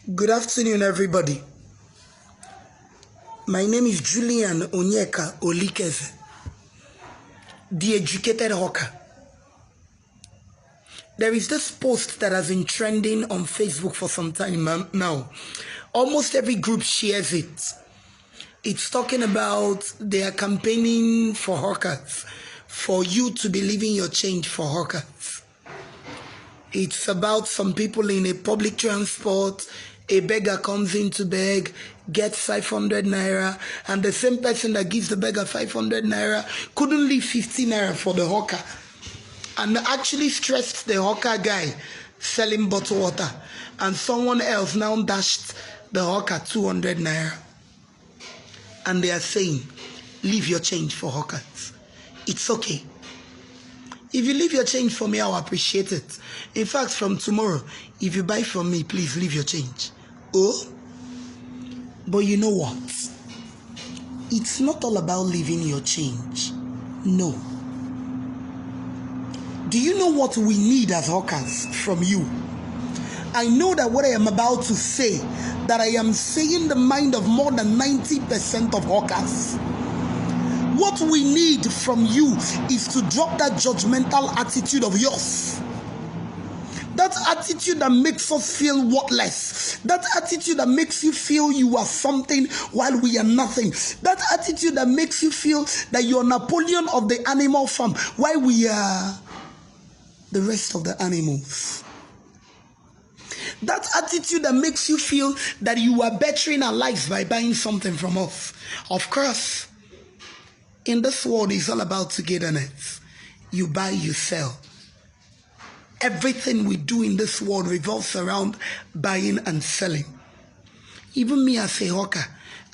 Good afternoon, everybody. My name is Julian Onyeka Olikeze, the educated hawker. There is this post that has been trending on Facebook for some time now. Almost every group shares it. It's talking about they are campaigning for hawkers, for you to be leaving your change for hawkers. It's about some people in a public transport. A beggar comes in to beg, gets 500 naira, and the same person that gives the beggar 500 naira couldn't leave 50 naira for the hawker, and actually stressed the hawker guy selling bottled water, and someone else now dashed the hawker 200 naira. And they are saying, leave your change for hawkers. It's okay. If you leave your change for me, I'll appreciate it. In fact, from tomorrow, if you buy from me, please leave your change. Oh, but you know what? It's not all about leaving your change. No. Do you know what we need as hawkers from you? I know that what I am about to say, that I am saying the mind of more than 90% of hawkers. What we need from you is to drop that judgmental attitude of yours. That attitude that makes us feel worthless. That attitude that makes you feel you are something while we are nothing. That attitude that makes you feel that you are Napoleon of the animal farm while we are the rest of the animals. That attitude that makes you feel that you are bettering our lives by buying something from us. Of course, in this world, it's all about togetherness. You buy, you sell. Everything we do in this world revolves around buying and selling. Even me as a hawker,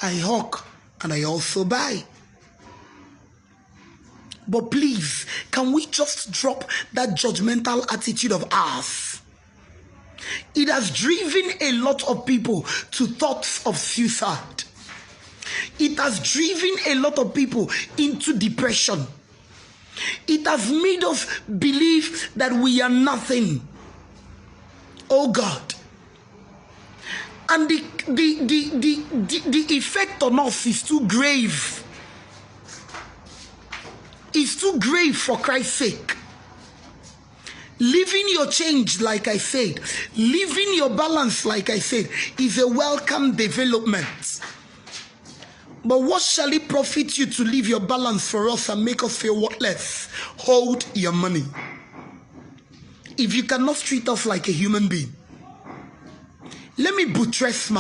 I hawk and I also buy. But please, can we just drop that judgmental attitude of ours? It has driven a lot of people to thoughts of suicide. It has driven a lot of people into depression. It has made us believe that we are nothing. Oh God. And the effect on us is too grave. It's too grave for Christ's sake. Living your change, like I said, living your balance, like I said, is a welcome development. But what shall it profit you to leave your balance for us and make us feel worthless? Hold your money. If you cannot treat us like a human being, let me buttress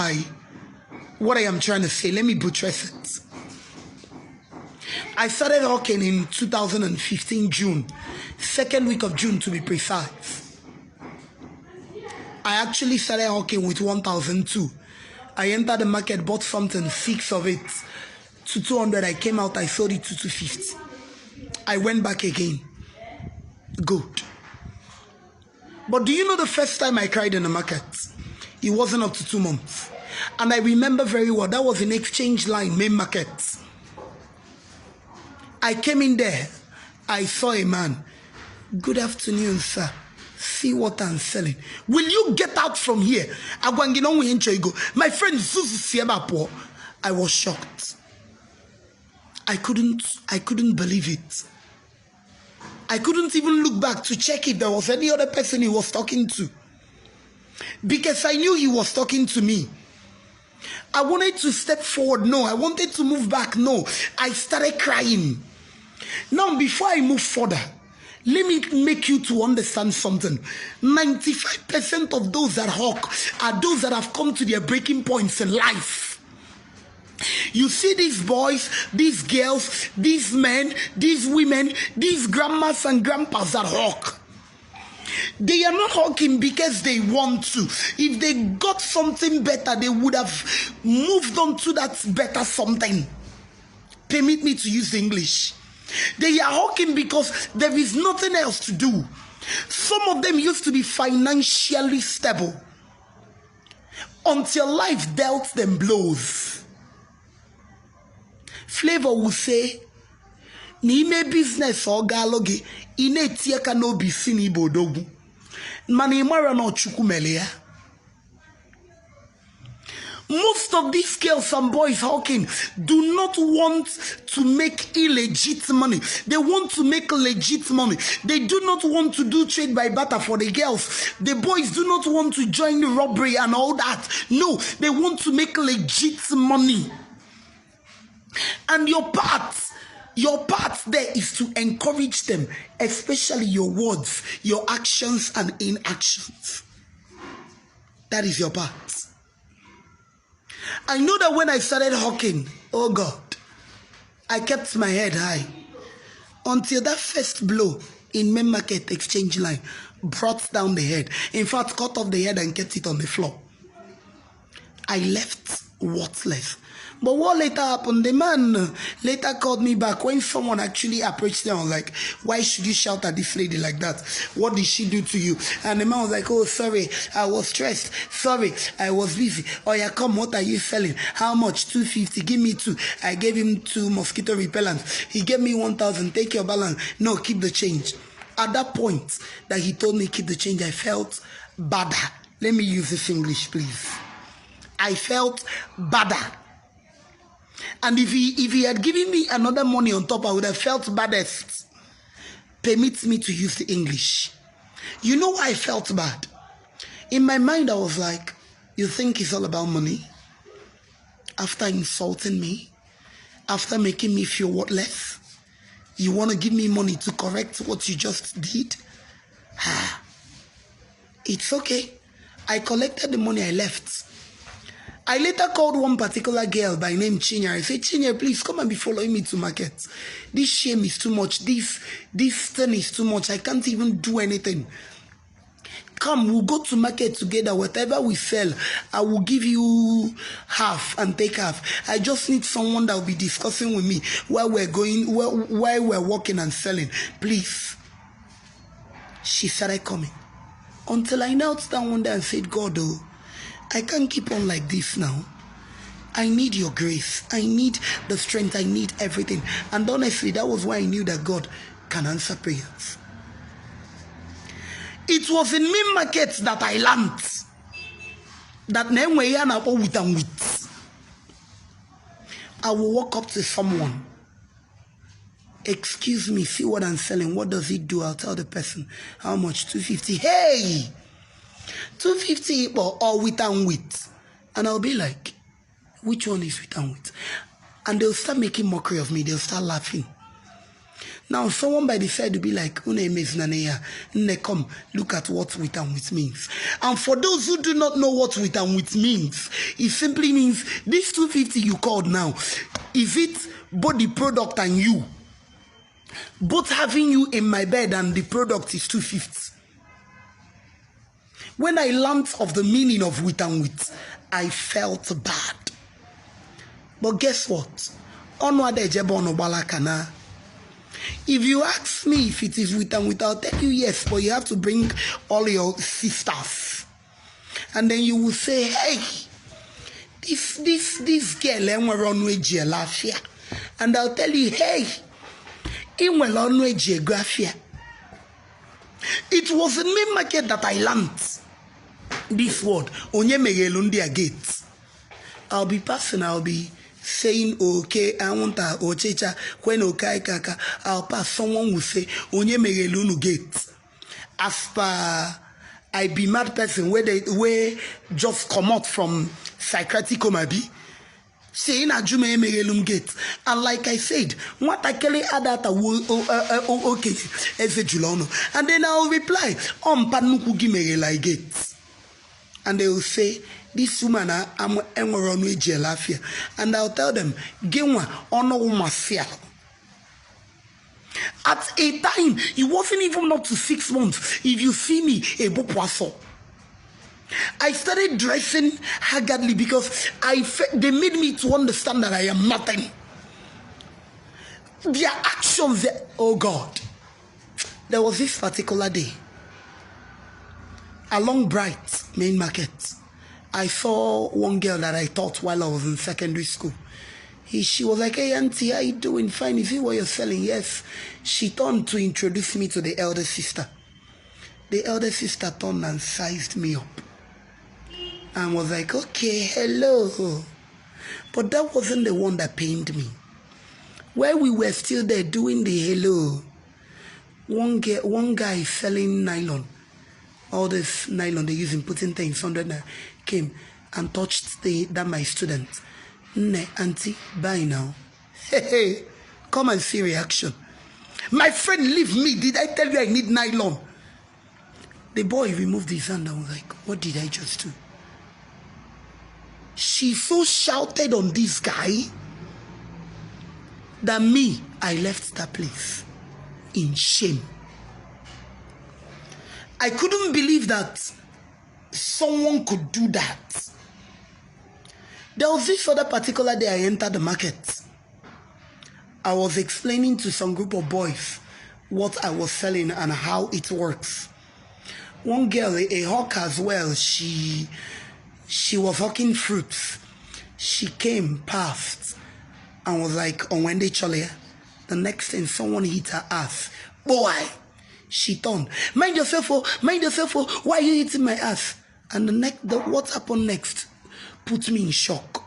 what I am trying to say. Let me buttress it. I started hawking in 2015 June, second week of June to be precise. I actually started hawking with 1,002. I entered the market, bought something, 6 of it, to 200. I came out, I sold it to 250. I went back again. Good. But do you know the first time I cried in the market? It wasn't up to 2 months. And I remember very well, that was in Exchange Line, main market. I came in there. I saw a man. Good afternoon, sir. See what I'm selling. Will you get out from here? My friend Zuzu. I was shocked. I couldn't believe it. I couldn't even look back to check if there was any other person he was talking to. Because I knew he was talking to me. I wanted to step forward. No. I wanted to move back. No. I started crying. Now, before I move further, let me make you to understand something. 95% of those that hawk are those that have come to their breaking points in life. You see these boys, these girls, these men, these women, these grandmas and grandpas that hawk. They are not hawking because they want to. If they got something better, they would have moved on to that better something. Permit me to use the English. They are hawking because there is nothing else to do. Some of them used to be financially stable until life dealt them blows. Flavor will say, "Nime business or galogi ine tieka no bisini bodogu. Mani mara no chukumelea." Most of these girls and boys hawking do not want to make illegit money. They want to make legit money. They do not want to do trade by barter for the girls. The boys do not want to join the robbery and all that. No, they want to make legit money. And your part there is to encourage them, especially your words, your actions and inactions. That is your part. I know that when I started hawking, oh God, I kept my head high until that first blow in main market exchange line brought down the head. In fact, cut off the head and kept it on the floor. I left worthless. But what later happened? The man later called me back when someone actually approached them. I was like, why should you shout at this lady like that? What did she do to you? And the man was like, oh, sorry, I was stressed. Sorry, I was busy. Oh, yeah, come, what are you selling? How much? 250. Give me 2. I gave him 2 mosquito repellents. He gave me 1,000. Take your balance. No, keep the change. At that point that he told me keep the change, I felt badder. Let me use this English, please. I felt badder. And if he had given me another money on top, I would have felt baddest. Permit me to use the English. You know why I felt bad? In my mind, I was like, you think it's all about money? After insulting me? After making me feel worthless? You want to give me money to correct what you just did? It's okay. I collected the money, I left. I later called one particular girl by name Chinya. I said, Chinya, please come and be following me to market. This shame is too much. This thing is too much. I can't even do anything. Come, we'll go to market together. Whatever we sell, I will give you half and take half. I just need someone that will be discussing with me where we're going, where we're working and selling. Please. She started coming. Until I knelt down one day and said, God, oh, I can't keep on like this now. I need your grace. I need the strength. I need everything. And honestly, that was why I knew that God can answer prayers. It was in main market that I learned that I will walk up to someone. Excuse me, see what I'm selling. What does it do? I'll tell the person. How much? 250. Hey! 250 or with and with. And I'll be like, which one is with and with? And they'll start making mockery of me. They'll start laughing. Now, someone by the side will be like, come, look at what with and with means. And for those who do not know what with and with means, it simply means this 250 you called now, is it both the product and you? Both having you in my bed and the product is 250. When I learned of the meaning of with and with, I felt bad. But guess what? If you ask me if it is with and with, I'll tell you yes, but you have to bring all your sisters. And then you will say, hey, this girl, and I'll tell you, hey, it was in main market that I learned this word, Onye Gate. I'll be passing, I'll be saying, okay, I want a ochecha, when okay, kaka, I'll pass, someone will say, Onye Gate. As per, I be mad person where just come out from psychiatric coma be, saying a Jume Megelum Gate. And like I said, what I can add that okay, as a Julono. And then I'll reply, Panuku Gimegela Gate. And they will say, this woman, I'm Enwaronwe Jelafia. And I'll tell them, Genwa, Ono Mafia. At a time, it wasn't even up to 6 months. If you see me, a bopoaso. I started dressing haggardly because they made me to understand that I am nothing. Their actions, oh God. There was this particular day, along Bright Main Market, I saw one girl that I taught while I was in secondary school. She was like, hey auntie, how you doing? Fine, is it what you're selling? Yes. She turned to introduce me to the elder sister. The elder sister turned and sized me up. and was like, okay, hello. But that wasn't the one that pained me. While we were still there doing the hello, one guy selling nylon, all this nylon they use in putting things under there, came and touched that my student. Ne, auntie, bye now. Hey, come and see reaction. My friend, leave me. Did I tell you I need nylon? The boy removed his hand and was like, what did I just do? She so shouted on this guy that me, I left that place in shame. I couldn't believe that someone could do that. There was this other particular day I entered the market. I was explaining to some group of boys what I was selling and how it works. One girl, a hawker as well, she was hawking fruits. She came past and was like, on Wendy Cholia. The next thing, someone hit her ass. Boy, she turned. Mind yourself, oh, why are you hitting my ass? And what happened next put me in shock.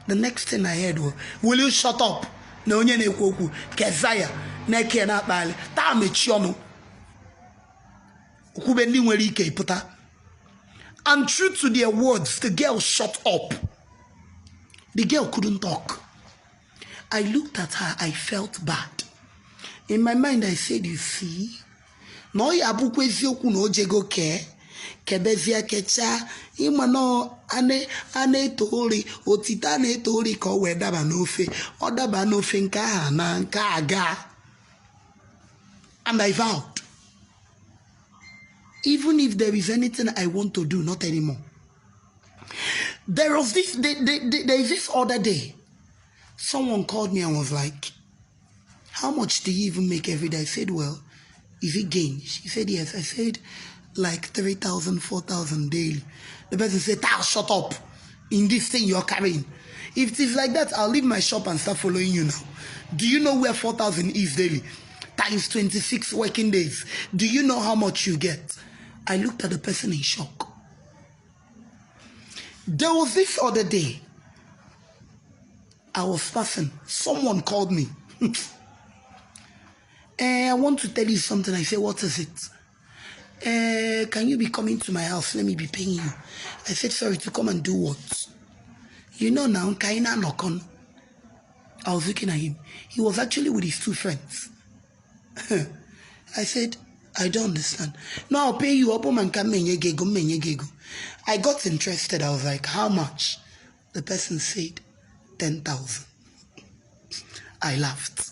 The next thing I heard was, will you shut up? No, onye na-ekwu okwu Kezaya na-eke na akpali taa mechi ọnụ okwube ndị nwere ike ịpụta. And true to their words, the girl shut up. The girl couldn't talk. I looked at her, I felt bad. In my mind, I said, you see, no yabukwe eziokwu na ojego kebezia kecha imano ane tori otita ne tori ka we daba n'ofe o daba n'ofe nke aha na nke aga. And I vowed, even if there is anything I want to do, not anymore. There is this other day, someone called me and was like, how much do you even make every day? I said, well, is it gain? She said, yes. I said, like 3,000, 4,000 daily. The person said, shut up in this thing you're carrying. If it is like that, I'll leave my shop and start following you now. Do you know where 4,000 is daily? Times 26 working days. Do you know how much you get? I looked at the person in shock. There was this other day, I was passing. Someone called me. I want to tell you something. I said, what is it? Can you be coming to my house? Let me be paying you. I said, sorry, to come and do what? You know now, Kaina Nokon. I was looking at him. He was actually with his two friends. I said, I don't understand. No, I'll pay you. I got interested. I was like, how much? The person said, 10,000. I laughed.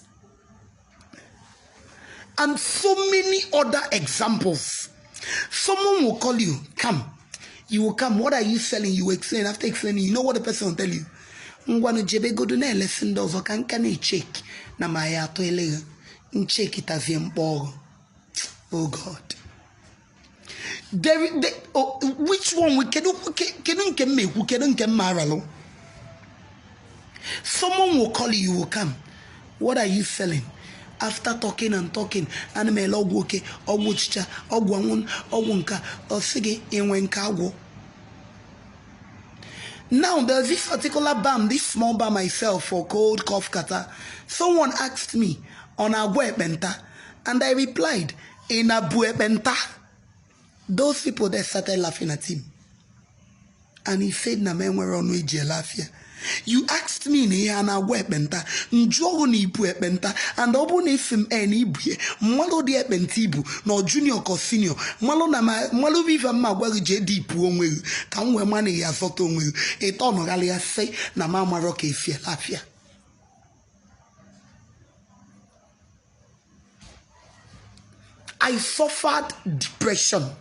And so many other examples. Someone will call you, come. You will come. What are you selling? You explain. After explaining, you know what the person will tell you. Lesson does can check. Na maya toilet. Check it as oh God. Which one we can maralo? Someone will call you, you will come. What are you selling? After talking and talking, animal ogwoke, ogwochicha, ogwangun, ogwunka, osige inwenkago. Now there's this particular balm, this small balm myself for cold, cough, catarrh. Someone asked me on Abuepenta, and I replied, in Abuepenta. Those people that started laughing at him. And he said, na men were on lafia. You asked me ni ana webenta, njogo ni buepenta, and obo ne fim eni buye, malo de bentibu, no junior ko senior, malo na malo viva ma wari JD pu onwe, kan we mane ya soto onwe, eto no gali say na ma maroke ifie lafia. I suffered depression.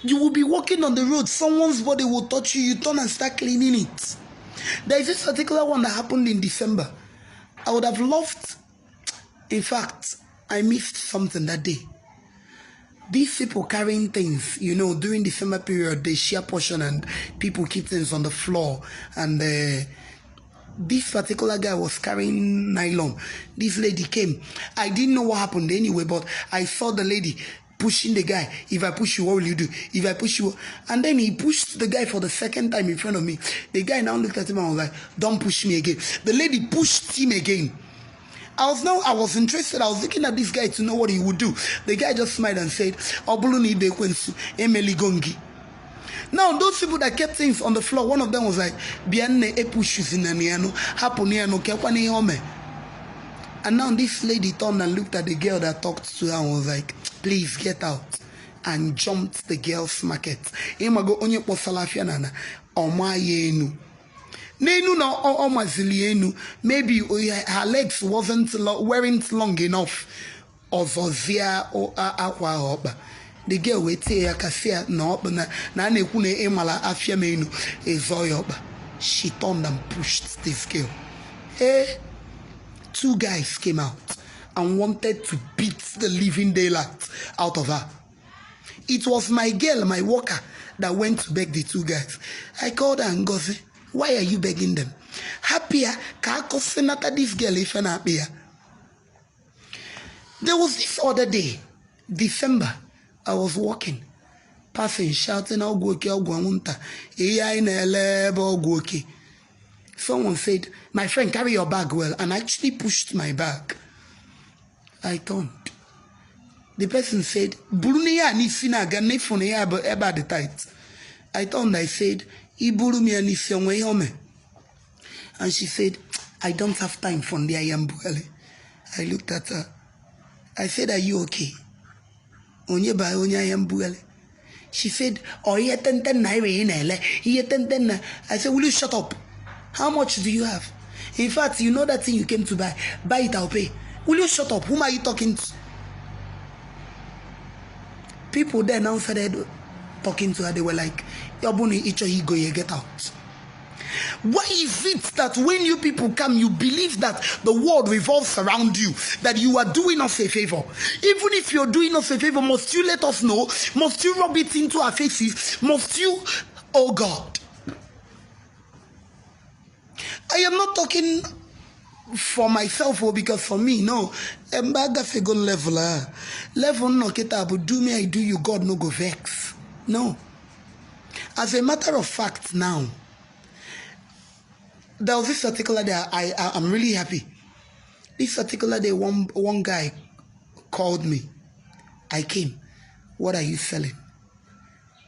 You will be walking on the road, someone's body will touch you, you turn and start cleaning it. There is this particular one that happened in December. I would have loved, in fact, I missed something that day. These people carrying things, you know, during December period, they share portion and people keep things on the floor. And this particular guy was carrying nylon. This lady came. I didn't know what happened anyway, but I saw the lady pushing the guy. If I push you, what will you do? If I push you, and then he pushed the guy for the second time in front of me. The guy now looked at him and was like, don't push me again. The lady pushed him again. I was interested. I was looking at this guy to know what he would do. The guy just smiled and said, Obuluni Bekwensu, Emeli Gongi. Now, those people that kept things on the floor, one of them was like, Bianne Epushu in Niano, Haponiano, Kepani Home. And now this lady turned and looked at the girl that talked to her and was like, please get out. And jumped the girl's market. Imago onye posalafia nana, Omayenu. Nenu na omazilienu. Maybe her legs weren't long enough. Ozozia or aqua hoba. The girl waited a cassia no na nekune emala afia menu ezoyoba. She turned and pushed this girl. Hey. Two guys came out and wanted to beat the living daylight out of her. It was my girl, my worker, that went to beg the two guys. I called her and goes, why are you begging them? Happier, senata this girl if I'm happier. There was this other day, December, I was walking, passing, shouting, I'll go okay, I'll go on. Someone said, my friend, carry your bag well, and actually pushed my bag. I turned. The person said, Burunia ni sinaga nefonea eba the tight. I turned, I said, Iburumia ni siongwe home. And she said, I don't have time for the ayambuele. I looked at her. I said, are you okay? Onye ba onye ayambuele. She said, oh, I said, will you shut up? How much do you have? In fact, you know that thing you came to buy. Buy it, I'll pay. Will you shut up? Whom are you talking to? People there now started talking to her. They were like, Yabuni, Icho, you get out. Why is it that when you people come, you believe that the world revolves around you, that you are doing us a favor? Even if you're doing us a favor, must you let us know? Must you rub it into our faces? Must you? Oh God. I am not talking for myself or because for me, no. Embaga fego level. Level no keta but do me, I do you, God no go vex. No. As a matter of fact now, there was this particular day, I'm really happy. This particular day, one guy called me. I came. What are you selling?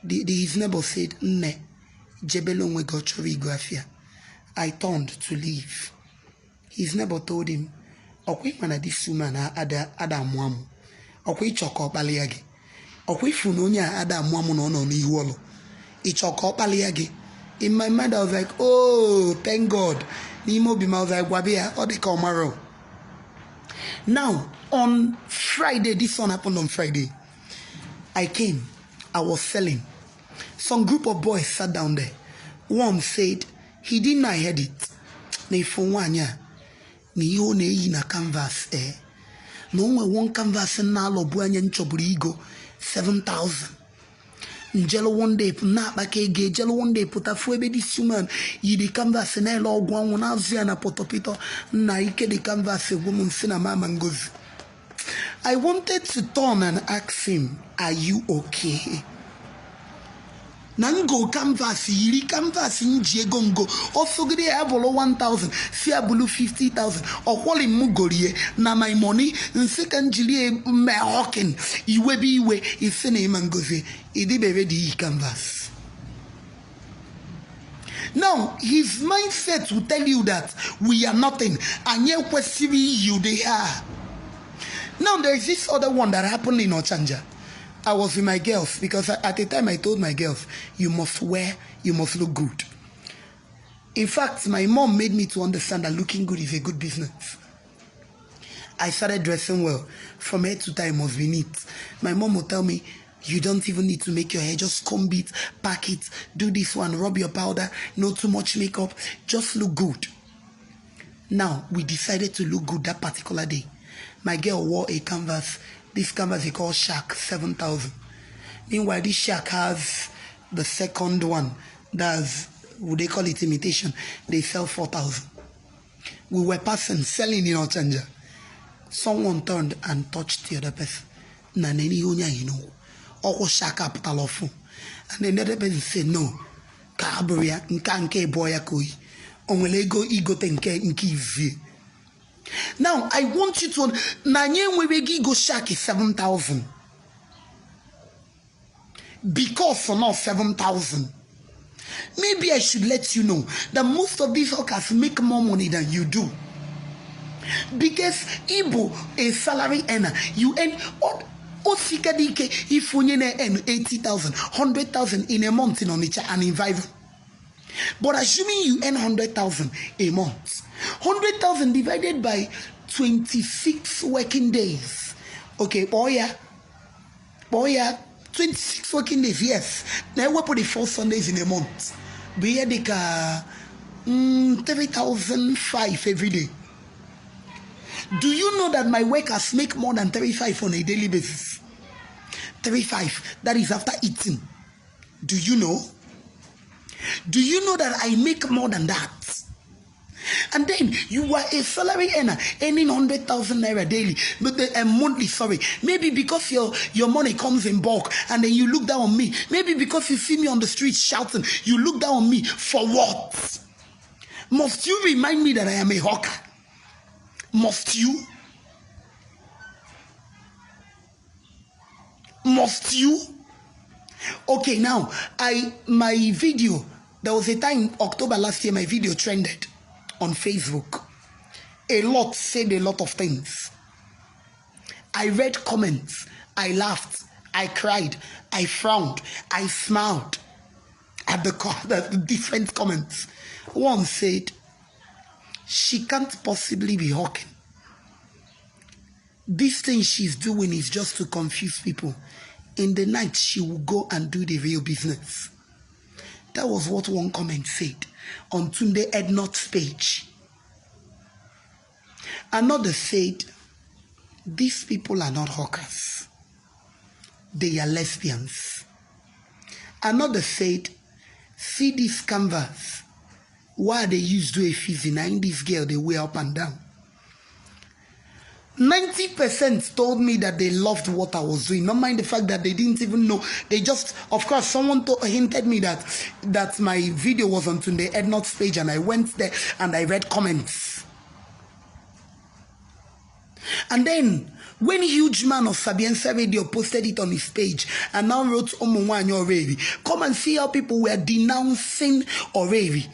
His neighbor said, Ne, Jebelonwe Gochovi Grafia. I turned to leave. His neighbor told him, Okwe mana this woman ada muamu. Okwe choko baliage. Okwe funonya ada muamu no ni huolo. Ichoko baliage. In my mind, I was like, oh, thank God. Nimo bima was like, wabia, or they call Maro. Now, on Friday, this one happened on Friday. I came. I was selling. Some group of boys sat down there. One said, he didn't know I had it. Ne fonwanya. Ni yo ne yi na canvas No one canvas na lo buanya nchoburi ego 7,000. Njelo one day na bakege jelo one day put a fuebe this human yi the canvas na lo gwa wona azia na potopito na ike the canvas woman sina mama ngozi. I wanted to turn and ask him, are you okay? Nango canvas yiri canvas nje gongo osogide abolo 1,000 si abulu 50,000 okwoli mugorie na my money nsekanjili me hawking iwe bi iwe isene mangoze idibere di canvas. Now his mindset will tell you that we are nothing and yet question you they are. Now there is this other one that happened in Ochanja. I was with my girls because at the time I told my girls, you must wear, you must look good. In fact, my mom made me to understand that looking good is a good business. I started dressing well. From head to toe, I must be neat. My mom would tell me, you don't even need to make your hair, just comb it, pack it, do this one, rub your powder, not too much makeup, just look good. Now, we decided to look good that particular day. My girl wore a canvas. This canvas is called Shark 7,000. Meanwhile, this Shark has the second one. That's, would they call it imitation? They sell 4,000. We were passing, selling in Ochanja. Someone turned and touched the other person. na neni onya hino oko shaka aputalofu and another person say no ka abria nke boy akoi onwele ego igote nke ivi. Now I want you to na nye nwere go shaki 7,000 because for now 7,000. Maybe I should let you know that most of these hawkers make more money than you do. Because Igbo a salary earner, you earn if you earn 80,000, 100,000 in a month in Onitsha and in Viva. But assuming you earn 100,000 a month, 100,000 divided by 26 working days. Okay, boy, 26 working days, yes. Now we put the 4 Sundays in a month. We had 3,500 every day. Do you know that my workers make more than 35 on a daily basis? 35, that is after eating. Do you know? Do you know that I make more than that? And then you are a salary earner earning 100,000 naira daily, but monthly. Sorry, maybe because your money comes in bulk, and then you look down on me. Maybe because you see me on the street shouting, you look down on me for what? Must you remind me that I am a hawker? Must you? Must you? Okay, now my video. There was a time October last year my video trended on Facebook. A lot said a lot of things. I read comments. I laughed. I cried. I frowned. I smiled at the different comments. One said, she can't possibly be hawking. This thing she's doing is just to confuse people. In the night, she will go and do the real business. That was what one comment said on Tunde Ednot's page. Another said, these people are not hawkers. They are lesbians. Another said, see this canvas. Why they used to a fizzy? Now in this girl, they wear up and down. 90% told me that they loved what I was doing. Not mind the fact that they didn't even know. They just, of course, someone hinted me that my video was on Tunde Ednot's page, and I went there and I read comments. And then, when Huge Man of Sabienza Radio posted it on his page and now wrote Omonwanyo Orevi, come and see how people were denouncing Orevi.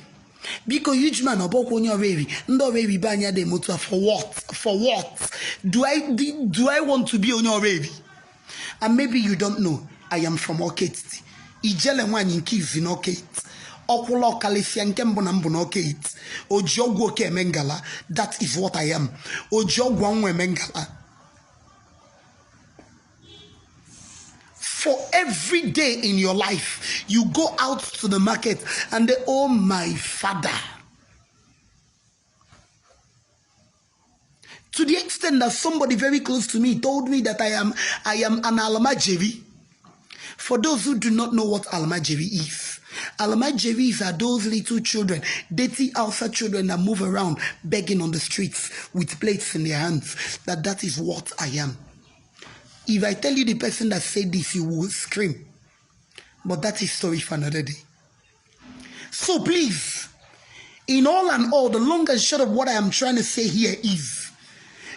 Because Huge Man Obokonyo Orevi, Ndo Orevi Banya de Motua, for what? For what? Do I want to be on your Orevi? And maybe you don't know, I am from Okate. Ijele Wanyin Kids in Okate. Okulo Kalisian Kembona Mbonokate. Ojogwo Ke Mengala. That is what I am. Ojogwo Mengala. For every day in your life, you go out to the market and they, oh my father. To the extent that somebody very close to me told me that I am an Almajiri. For those who do not know what Almajiri is, Almajiris are those little children, dirty outside children that move around begging on the streets with plates in their hands. That is what I am. If I tell you the person that said this, you will scream. But that is story for another day. So please, in all and all, the long and short of what I am trying to say here is,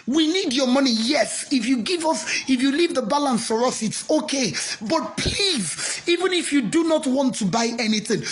we need your money, yes. If you give us, if you leave the balance for us, it's okay. But please, even if you do not want to buy anything,